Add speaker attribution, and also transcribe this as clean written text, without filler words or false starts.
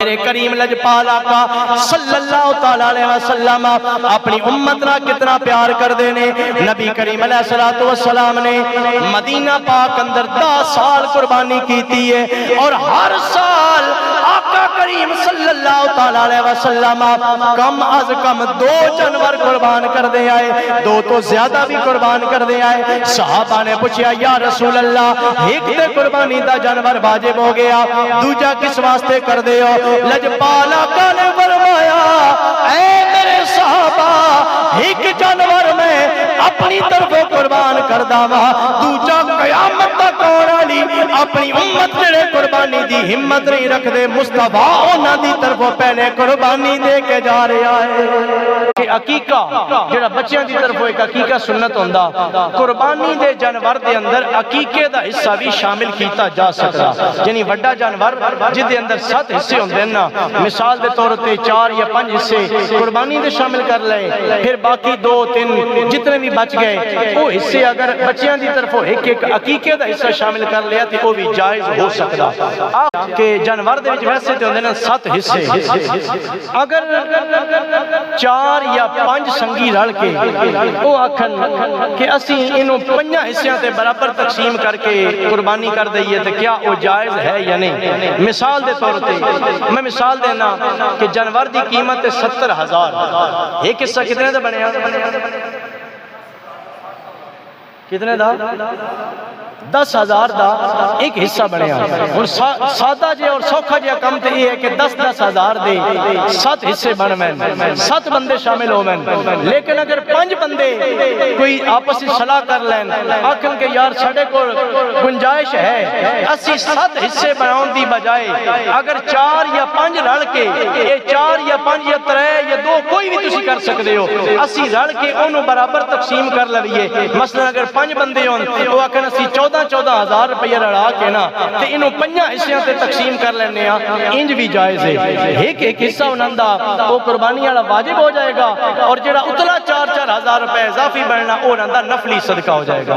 Speaker 1: میرے کریم لجپال آقا صلی اللہ تعالی علیہ وسلم اپنی امت نہ کتنا پیار کر دینے. نبی کریم علیہ السلام نے مدینہ پاک اندر 10 سال قربانی کیتی ہے اور ہر سال آقا کریم صلی اللہ تعالی علیہ وسلم کم از کم 2 جانور قربان کر دے آئے, 2 تو زیادہ بھی قربان کر دے آئے. صحابہ نے پوچھا یا رسول اللہ ایک تے قربانی دا جانور واجب ہو گیا, دوجا کس واسطے کر دے ہو؟ لجپال آقا نے فرمایا اے میرے صحابہ ایک جانور میں اپنی طرف قربان کر داوا, دوجا قیامت تک آنے والی اپنی امت جڑے قربانی دی ہمت نہیں رکھ دے مصطفیٰ انہاں دی طرف پہلے قربانی دے کے جا رہا ہے. کہ عقیقہ جڑا بچیاں دی طرف ایک عقیقہ سنت ہوندا, قربانی دے جانور دے اندر عقیقے دا حصہ بھی شامل کیتا جا سکتا. یعنی بڑا جانور جس دے اندر 7 حصے ہوندے ہیں نا, مثال دے طور تے 4 یا 5 حصے قربانی دے شامل کر لے, پھر باقی 2 3 جتنے بھی بچ گئے وہ حصے اگر بچیاں دی طرف ایک ایک عقیقے دا حصہ شامل کر لیا تے وہ بھی جائز ہو سکتا. کہ جانور دے وچ ویسے تے ہوندے نے 7 حصے, اگر 4 یا 5 سنگی رل کے وہ آکھن کہ اسی انہوں 5 حصیاں تے برابر تقسیم کر کے قربانی کر دئیے تو کیا وہ جائز ہے یا نہیں؟ مثال دے طور تے میں مثال دینا کہ جانور دی قیمت 70,000, ایک حصہ کتنے دا بنے کتنے دا 10,000 دا ایک حصہ بنے اور سادہ جے اور سوکھا جے کم تے یہ ہے کہ 10,000 دے 7 حصے بن میں 7 بندے شامل ہو میں. لیکن اگر 5 بندے کوئی آپسی صلاح کر لین آکھن کہ یار ساڑے کو گنجائش ہے اسی 7 حصے بناؤں دی بجائے اگر 4 یا 5 رل کے یہ 4 یا 5 یا 3 یا 2 کوئی بھی تسی کر سکتے ہو, اسی رل کے انہوں برابر تقسیم کر لئیے. مثلا اگر 5 بندے ہوں تو آکھن اسی 14,000 روپیہ رڑا کے نا تے انہوں 5 حصیاں تے تقسیم کر لینے انج بھی جائز ہے. ایک حصہ انہوں دا وہ قربانی والا واجب ہو جائے گا اور جڑا اتلا 4,000 روپے اضافی بننا وہ انہوں دا نفلی صدقہ ہو جائے گا.